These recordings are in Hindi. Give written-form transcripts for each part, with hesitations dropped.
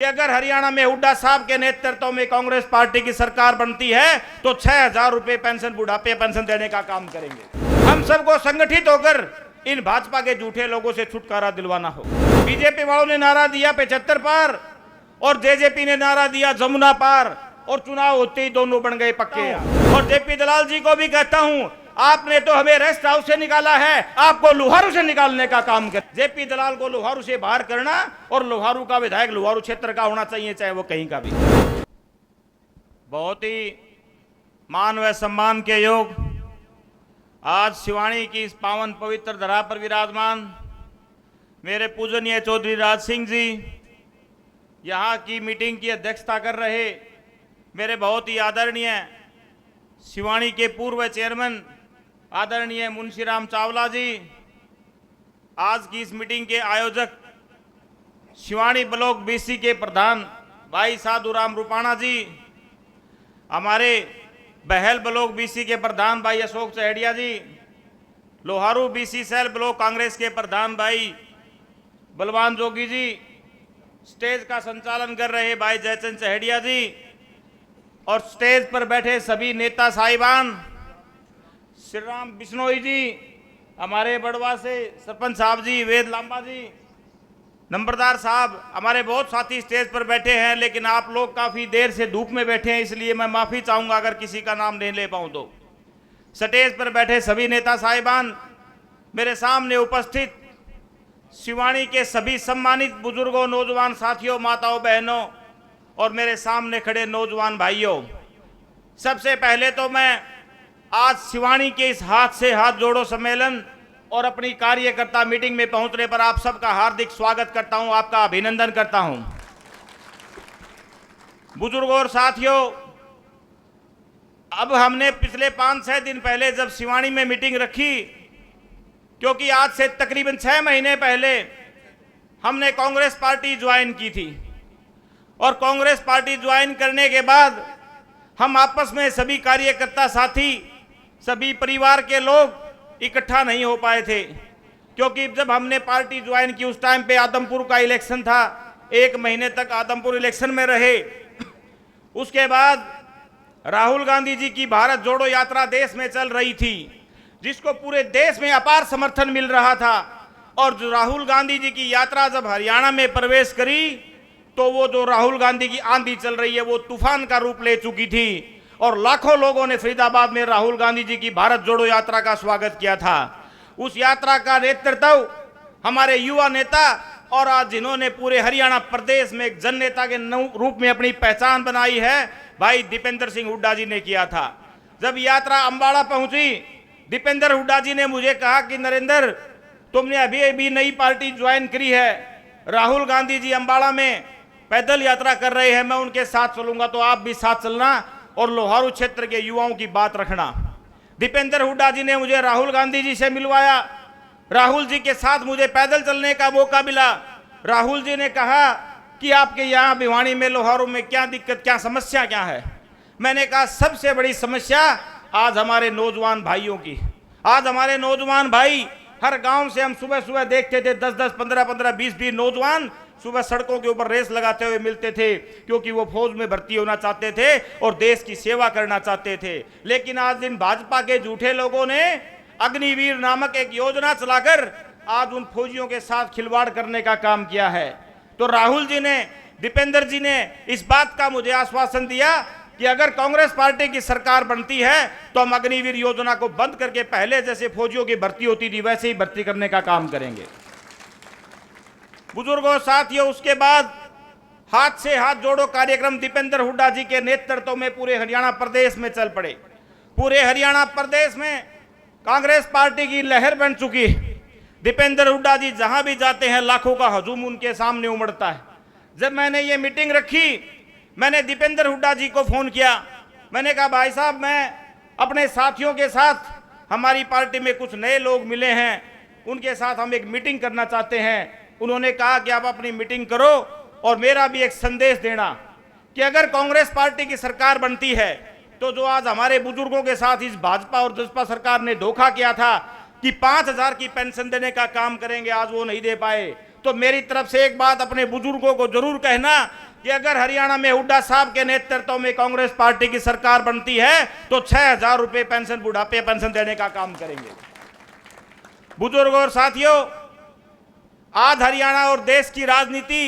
कि अगर हरियाणा में हुड्डा साहब के नेतृत्व में कांग्रेस पार्टी की सरकार बनती है तो 6,000 रुपए पेंशन, बुढ़ापे पेंशन देने का काम करेंगे। हम सबको संगठित होकर इन भाजपा के झूठे लोगों से छुटकारा दिलवाना हो। बीजेपी वालों ने नारा दिया 75 पार और जेजेपी ने नारा दिया जमुना पार, और चुनाव होते ही दोनों बन गए पक्के। और जेपी दलाल जी को भी कहता हूं, आपने तो हमें रेस्ट हाउस से निकाला है, आपको लोहारू से निकालने का काम कर। जेपी दलाल को लोहारू से बाहर करना, और लोहारू का विधायक लोहारू क्षेत्र का होना चाहिए, चाहे वो कहीं का भी। बहुत ही मान व सम्मान के योग आज शिवानी की इस पावन पवित्र धरा पर विराजमान मेरे पूजनीय चौधरी राज सिंह जी यहाँ की मीटिंग की अध्यक्षता कर रहे मेरे बहुत ही आदरणीय शिवानी के पूर्व चेयरमैन आदरणीय मुंशीराम चावला जी, आज की इस मीटिंग के आयोजक शिवानी ब्लॉक बीसी के प्रधान भाई साधुराम रूपाणा जी, हमारे बहल ब्लॉक बीसी के प्रधान भाई Ashok Chaheriya ji, Loharu BC cell block Congress के प्रधान भाई बलवान जोगी जी, स्टेज का संचालन कर रहे भाई जयचंद चहेड़िया जी, और स्टेज पर बैठे सभी नेता साहिबान, श्री राम बिश्नोई जी, हमारे बड़वा से सरपंच साहब जी, वेद लांबा जी, नंबरदार साहब, हमारे बहुत साथी स्टेज पर बैठे हैं, लेकिन आप लोग काफ़ी देर से धूप में बैठे हैं, इसलिए मैं माफ़ी चाहूँगा अगर किसी का नाम नहीं ले पाऊँ तो। स्टेज पर बैठे सभी नेता साहिबान, मेरे सामने उपस्थित शिवानी के सभी सम्मानित बुजुर्गों, नौजवान साथियों, माताओं, बहनों, और मेरे सामने खड़े नौजवान भाइयों, सबसे पहले तो मैं आज शिवानी के इस हाथ से हाथ जोड़ो सम्मेलन और अपनी कार्यकर्ता मीटिंग में पहुंचने पर आप सबका हार्दिक स्वागत करता हूं, आपका अभिनंदन करता हूं। बुजुर्गों और साथियों, अब हमने पिछले 5-6 दिन पहले जब शिवानी में मीटिंग रखी, क्योंकि आज से तकरीबन 6 महीने पहले हमने कांग्रेस पार्टी ज्वाइन की थी, और कांग्रेस पार्टी ज्वाइन करने के बाद हम आपस में सभी कार्यकर्ता साथी, सभी परिवार के लोग इकट्ठा नहीं हो पाए थे, क्योंकि जब हमने पार्टी ज्वाइन की उस टाइम पे आदमपुर का इलेक्शन था, 1 महीने तक आदमपुर इलेक्शन में रहे। उसके बाद राहुल गांधी जी की भारत जोड़ो यात्रा देश में चल रही थी, जिसको पूरे देश में अपार समर्थन मिल रहा था, और जो राहुल गांधी जी की यात्रा जब हरियाणा में प्रवेश करी तो वो जो राहुल गांधी की आंधी चल रही है वो तूफान का रूप ले चुकी थी, और लाखों लोगों ने फरीदाबाद में राहुल गांधी जी की भारत जोड़ो यात्रा का स्वागत किया था। उस यात्रा का नेतृत्व हमारे युवा नेता, और आज जिन्होंने पूरे हरियाणा प्रदेश में एक जन नेता के रूप में अपनी पहचान बनाई है, भाई दीपेंद्र सिंह हुड्डा जी ने किया था। जब यात्रा अंबाला पहुंची, दीपेंद्र हुड्डा जी ने मुझे कहा कि नरेंद्र, तुमने अभी अभी नई पार्टी ज्वाइन करी है, राहुल गांधी जी अंबाला में पैदल यात्रा कर रहे हैं, मैं उनके साथ चलूंगा, तो आप भी साथ चलना और लोहारू क्षेत्र के युवाओं की बात रखना। दीपेंद्र हुड्डा जी ने मुझे राहुल गांधी जी से मिलवाया, राहुल जी के साथ मुझे पैदल चलने का मौका मिला। राहुल जी ने कहा कि आपके यहाँ भिवानी में, लोहारू में क्या दिक्कत, क्या समस्या क्या है? मैंने कहा सबसे बड़ी समस्या आज हमारे नौजवान भाइयों की। आज हमारे नौजवान भाई, हर गांव से हम सुबह सुबह देखते थे 10-10, 15-15, 20-20 नौजवान सुबह सड़कों के ऊपर रेस लगाते हुए मिलते थे, क्योंकि वो फौज में भर्ती होना चाहते थे और देश की सेवा करना चाहते थे। लेकिन आज इन भाजपा के झूठे लोगों ने अग्निवीर नामक एक योजना चलाकर आज उन फौजियों के साथ खिलवाड़ करने का काम किया है। तो राहुल जी ने, दीपेंद्र जी ने इस बात का मुझे आश्वासन दिया कि अगर कांग्रेस पार्टी की सरकार बनती है तो हम अग्निवीर योजना को बंद करके पहले जैसे फौजियों की भर्ती होती थी वैसे ही भर्ती करने का काम करेंगे। बुजुर्गों साथियों, उसके बाद हाथ से हाथ जोड़ो कार्यक्रम दीपेंद्र हुड्डा जी के नेतृत्व में पूरे हरियाणा प्रदेश में चल पड़े। पूरे हरियाणा प्रदेश में कांग्रेस पार्टी की लहर बन चुकी है। दीपेंद्र हुड्डा जी जहां भी जाते हैं लाखों का हजूम उनके सामने उमड़ता है। जब मैंने ये मीटिंग रखी, मैंने दीपेंद्र हुड्डा जी को फोन किया, मैंने कहा भाई साहब, मैं अपने साथियों के साथ, हमारी पार्टी में कुछ नए लोग मिले हैं, उनके साथ हम एक मीटिंग करना चाहते हैं। उन्होंने कहा कि आप अपनी मीटिंग करो, और मेरा भी एक संदेश देना कि अगर कांग्रेस पार्टी की सरकार बनती है तो जो आज हमारे बुजुर्गों के साथ इस भाजपा और जसपा सरकार ने धोखा किया था कि 5,000 की पेंशन देने का काम करेंगे, आज वो नहीं दे पाए। तो मेरी तरफ से एक बात अपने बुजुर्गों को जरूर कहना कि अगर हरियाणा में हुड्डा साहब के नेतृत्व में कांग्रेस पार्टी की सरकार बनती है तो 6,000 रुपए पेंशन, बुढ़ापे पेंशन देने का काम करेंगे। बुजुर्गों और साथियों, आज हरियाणा और देश की राजनीति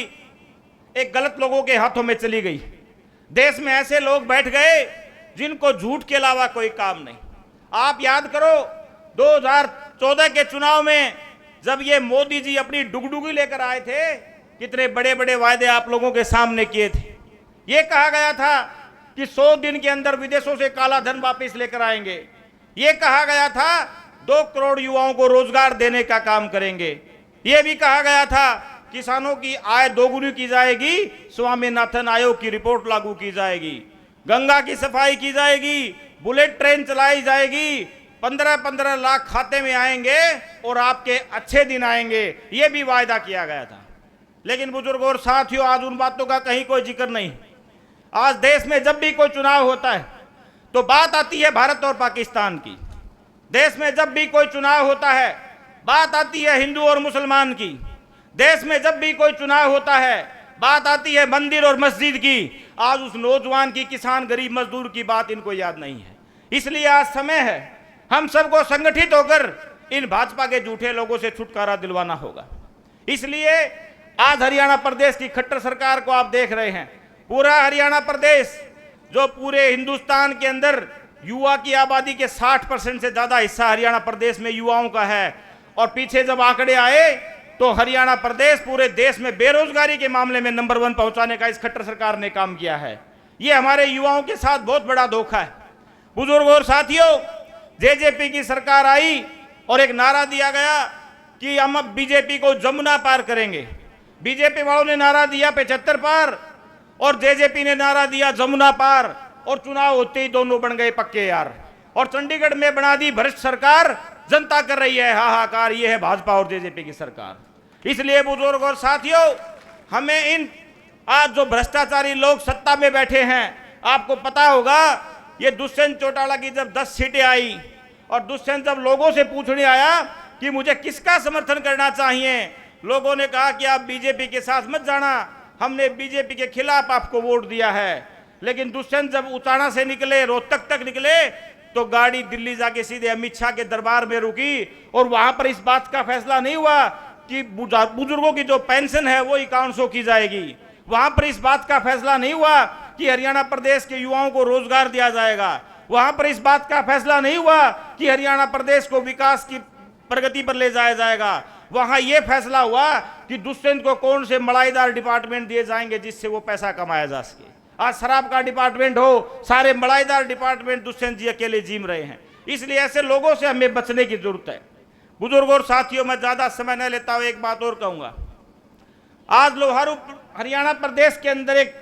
एक गलत लोगों के हाथों में चली गई। देश में ऐसे लोग बैठ गए जिनको झूठ के अलावा कोई काम नहीं। आप याद करो 2014 के चुनाव में जब ये मोदी जी अपनी डुगडुगी लेकर आए थे, कितने बड़े बड़े वायदे आप लोगों के सामने किए थे। ये कहा गया था कि 100 दिन के अंदर विदेशों से काला धन वापस लेकर आएंगे। ये कहा गया था 2 करोड़ युवाओं को रोजगार देने का काम करेंगे। ये भी कहा गया था किसानों की आय दोगुनी की जाएगी, स्वामीनाथन आयोग की रिपोर्ट लागू की जाएगी, गंगा की सफाई की जाएगी, बुलेट ट्रेन चलाई जाएगी, 15-15 लाख खाते में आएंगे और आपके अच्छे दिन आएंगे। ये भी वायदा किया गया था। लेकिन बुजुर्गों और साथियों, आज उन बातों का कहीं कोई जिक्र नहीं। आज देश में जब भी कोई चुनाव होता है तो बात आती है भारत और पाकिस्तान की। देश में जब भी कोई चुनाव होता है बात आती है हिंदू और मुसलमान की। देश में जब भी कोई चुनाव होता है बात आती है मंदिर और मस्जिद की। आज उस नौजवान की, किसान, गरीब मजदूर की बात इनको याद नहीं है। इसलिए आज समय है हम सबको संगठित होकर इन भाजपा के झूठे लोगों से छुटकारा दिलवाना होगा। इसलिए आज हरियाणा प्रदेश की खट्टर सरकार को आप देख रहे हैं। पूरा हरियाणा प्रदेश जो पूरे हिंदुस्तान के अंदर युवा की आबादी के 60% से ज्यादा हिस्सा हरियाणा प्रदेश में युवाओं का है। और पीछे जब आंकड़े आए तो हरियाणा प्रदेश पूरे देश में बेरोजगारी के मामले में नंबर 1 पहुंचाने का इस खट्टर सरकार ने काम किया है। ये हमारे युवाओं के साथ बहुत बड़ा धोखा है। बुजुर्गों और साथियों, जेजेपी की सरकार आई और एक नारा दिया गया कि हम अब बीजेपी को जमुना पार करेंगे। बीजेपी वालों ने नारा दिया 75 पार और जेजेपी ने नारा दिया जमुना पार, और चुनाव होते ही दोनों बन गए पक्के यार। और चंडीगढ़ में बना दी भ्रष्ट सरकार, जनता कर रही है हाहाकार। ये है भाजपा और जेजेपी की सरकार। इसलिए बुजुर्ग और साथियों, हमें इन आज जो भ्रष्टाचारी लोग सत्ता में बैठे हैं, आपको पता होगा ये दुष्यंत चौटाला की जब 10 सीटें आई और दुष्यंत जब लोगों से पूछने आया कि मुझे किसका समर्थन करना चाहिए, लोगों ने कहा कि आप बीजेपी के साथ मत जाना, हमने बीजेपी के खिलाफ आपको वोट दिया है। लेकिन दुष्यंत जब उताना से निकले, रोहतक तक निकले, तो गाड़ी दिल्ली जाके सीधे अमित शाह के दरबार में रुकी और वहां पर इस बात का फैसला नहीं हुआ कि बुजुर्गों की जो पेंशन है वो 5100 की जाएगी। वहां पर इस बात का फैसला नहीं हुआ कि हरियाणा प्रदेश के युवाओं को रोजगार दिया जाएगा। वहां पर इस बात का फैसला नहीं हुआ कि हरियाणा प्रदेश को विकास की प्रगति पर ले जाया जाएगा। वहां यह फैसला हुआ कि दुष्यंत को कौन से मलाईदार डिपार्टमेंट दिए जाएंगे जिससे वो पैसा कमाया जा सके। आज शराब का डिपार्टमेंट हो, सारे मलाईदार डिपार्टमेंट दुष्यंत जी अकेले जीम रहे हैं। इसलिए ऐसे लोगों से हमें बचने की जरूरत है। बुजुर्गों और साथियों, मैं ज्यादा समय न लेता हूं, एक बात और कहूंगा। आज लोहारू हरियाणा प्रदेश के अंदर एक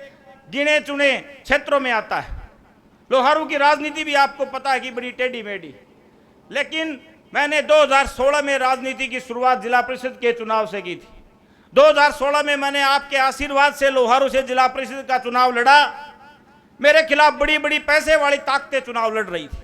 गिने चुने क्षेत्रों में आता है। लोहारू की राजनीति भी आपको पता है कि बड़ी टेढ़ी मेढ़ी, लेकिन मैंने 2016 में राजनीति की शुरुआत जिला परिषद के चुनाव से की थी। 2016 में मैंने आपके आशीर्वाद से लोहारू से जिला परिषद का चुनाव लड़ा। मेरे खिलाफ बड़ी बड़ी पैसे वाली ताकतें चुनाव लड़ रही थी।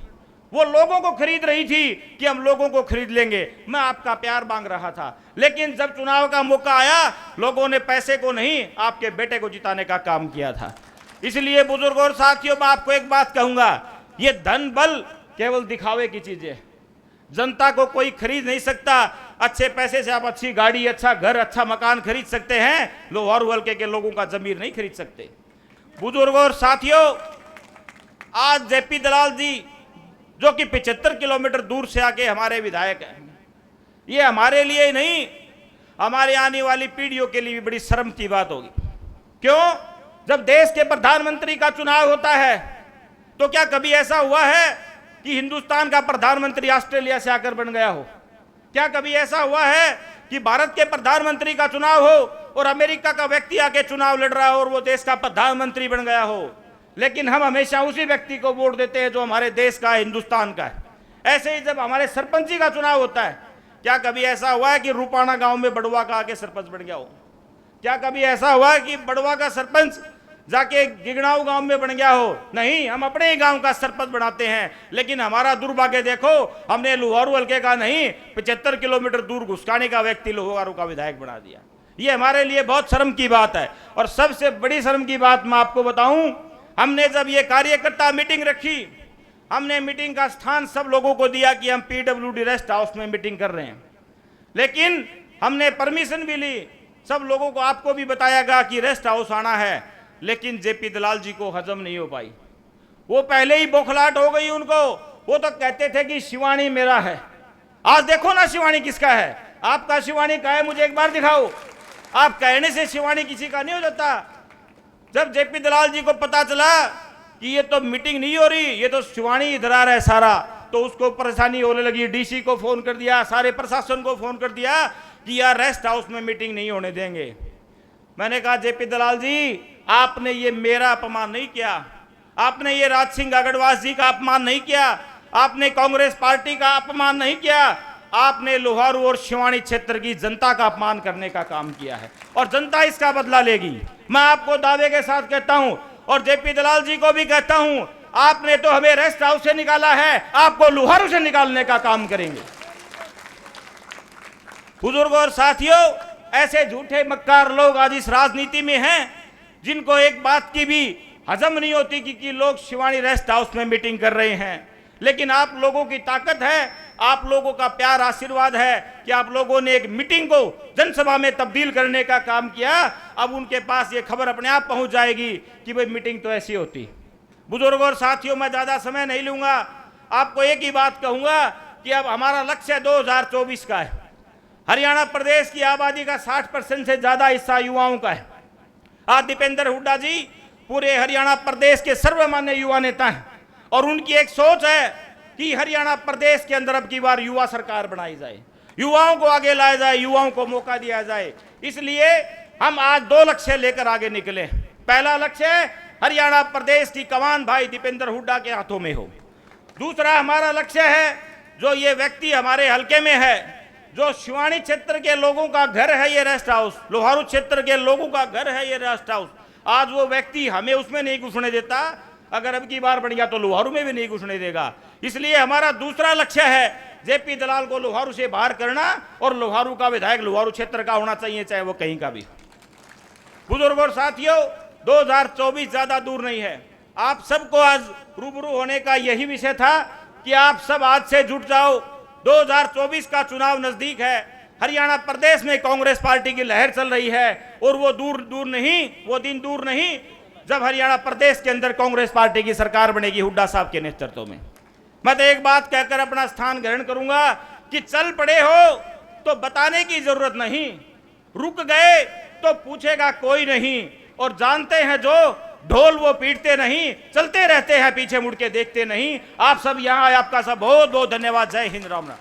वो लोगों को खरीद रही थी कि हम लोगों को खरीद लेंगे। मैं आपका प्यार मांग रहा था, लेकिन जब चुनाव का मौका आया, लोगों ने पैसे को नहीं, आपके बेटे को जिताने का काम किया था। इसलिए बुजुर्गों और साथियों, मैं आपको एक बात कहूंगा, ये धन बल केवल दिखावे की चीजें है। जनता को कोई खरीद नहीं सकता। अच्छे पैसे से आप अच्छी गाड़ी, अच्छा घर, अच्छा मकान खरीद सकते हैं, लोहारू हल्के के लोगों का जमीर नहीं खरीद सकते। बुजुर्गों और साथियों, आज जेपी दलाल जी जो कि 75 किलोमीटर दूर से आके हमारे विधायक हैं, ये हमारे लिए ही नहीं, हमारे आने वाली पीढ़ियों के लिए भी बड़ी शर्म की बात होगी। क्यों? जब देश के प्रधानमंत्री का चुनाव होता है तो क्या कभी ऐसा हुआ है कि हिंदुस्तान का प्रधानमंत्री ऑस्ट्रेलिया से आकर बन गया हो? क्या कभी ऐसा हुआ है कि भारत के प्रधानमंत्री का चुनाव हो और अमेरिका का व्यक्ति आके चुनाव लड़ रहा हो और वो देश का प्रधानमंत्री बन गया हो? लेकिन हम हमेशा उसी व्यक्ति को वोट देते हैं जो हमारे देश का है, हिंदुस्तान का है। ऐसे ही जब हमारे सरपंची का चुनाव होता है, क्या कभी ऐसा हुआ है कि रूपाणा गांव में बड़वा का आके सरपंच बन गया हो? क्या कभी ऐसा हुआ है कि बड़वा का सरपंच जाके गिगनाऊ गांव में बन गया हो? नहीं, हम अपने ही गांव का सरपंच बनाते हैं। लेकिन हमारा दुर्भाग्य देखो, हमने लोहारू हल्के का नहीं, 75 किलोमीटर दूर घुसकाने का व्यक्ति लोहारू का विधायक बना दिया। ये हमारे लिए बहुत शर्म की बात है। और सबसे बड़ी शर्म की बात मैं आपको बताऊं, हमने जब ये कार्यकर्ता मीटिंग रखी, हमने मीटिंग का स्थान सब लोगों को दिया कि हम पीडब्ल्यूडी रेस्ट हाउस में मीटिंग कर रहे हैं, लेकिन हमने परमिशन भी ली, सब लोगों को आपको भी बताया गया कि रेस्ट हाउस आना है, लेकिन जेपी दलाल जी को हजम नहीं हो पाई। वो पहले ही बौखलाहट हो गई उनको। वो तो कहते थे कि शिवानी मेरा है, आज देखो ना शिवानी किसका है। आपका शिवानी का है, मुझे एक बार दिखाओ। आप कहने से शिवानी किसी का नहीं हो जाता। जब जेपी दलाल जी को पता चला कि ये तो मीटिंग नहीं हो रही, ये तो शिवानी इधरार है सारा, तो उसको परेशानी होने लगी। डीसी को फोन कर दिया, सारे प्रशासन को फोन कर दिया कि यार रेस्ट हाउस में मीटिंग नहीं होने देंगे। मैंने कहा जेपी दलाल जी, आपने ये मेरा अपमान नहीं किया, आपने ये राज सिंह अग्रवाल जी का अपमान नहीं किया, आपने कांग्रेस पार्टी का अपमान नहीं किया, आपने लोहारू और शिवानी क्षेत्र की जनता का अपमान करने का काम किया है और जनता इसका बदला लेगी। मैं आपको दावे के साथ कहता हूं और जेपी दलाल जी को भी कहता हूं, आपने तो हमें रेस्ट हाउस से निकाला है, आपको लोहारू से निकालने का काम करेंगे। बुजुर्गों और साथियों, ऐसे झूठे मक्कार लोग आज इस राजनीति में हैं जिनको एक बात की भी हजम नहीं होती कि लोग शिवानी रेस्ट हाउस में मीटिंग कर रहे हैं। लेकिन आप लोगों की ताकत है, आप लोगों का प्यार आशीर्वाद है कि आप लोगों ने एक मीटिंग को जनसभा में तब्दील करने का काम किया। अब उनके पास ये खबर अपने आप पहुंच जाएगी कि भाई मीटिंग तो ऐसी होती। बुजुर्गों और साथियों, मैं ज्यादा समय नहीं लूंगा, आपको एक ही बात कहूंगा कि अब हमारा लक्ष्य 2024 का है। हरियाणा प्रदेश की आबादी का 60% से ज्यादा हिस्सा युवाओं का है। आज दीपेंद्र हुड्डा जी पूरे हरियाणा प्रदेश के सर्वमान्य युवा नेता हैं और उनकी एक सोच है कि हरियाणा प्रदेश के अंदर अब की बार युवा सरकार बनाई जाए, युवाओं को आगे लाया जाए, युवाओं को मौका दिया जाए। इसलिए हम आज 2 लक्ष्य लेकर आगे निकले। पहला लक्ष्य हरियाणा प्रदेश की कमान भाई दीपेंद्र हुड्डा के हाथों में हो। दूसरा हमारा लक्ष्य है, जो ये व्यक्ति हमारे हलके में है, जो शिवानी क्षेत्र के लोगों का घर है ये रेस्ट हाउस, लोहारू क्षेत्र के लोगों का घर है ये रेस्ट हाउस, आज वो व्यक्ति हमें उसमें नहीं घुसने देता। अगर अब की बार बढ़ गया तो लोहारू में भी नहीं घुसने देगा। इसलिए हमारा दूसरा लक्ष्य है जेपी दलाल को लोहारू से बाहर करना और लोहारू का विधायक लोहारू क्षेत्र का होना चाहिए, चाहे वो कहीं का भी। बुजुर्गों और साथियों, 2024 ज्यादा दूर नहीं है। आप सबको आज रूबरू होने का यही विषय था कि आप सब आज से जुट जाओ। 2024 का चुनाव नजदीक है। हरियाणा प्रदेश में कांग्रेस पार्टी की लहर चल रही है और वो वो दिन दूर नहीं जब हरियाणा प्रदेश के अंदर कांग्रेस पार्टी की सरकार बनेगी हुड्डा साहब के नेतृत्व में। मैं तो एक बात कहकर अपना स्थान ग्रहण करूंगा कि चल पड़े हो तो बताने की जरूरत नहीं, रुक गए तो पूछेगा कोई नहीं, और जानते हैं जो ढोल वो पीटते नहीं, चलते रहते हैं पीछे मुड़ के देखते नहीं। आप सब यहाँ आए, आपका सब बहुत बहुत धन्यवाद। जय हिंद, राम राम।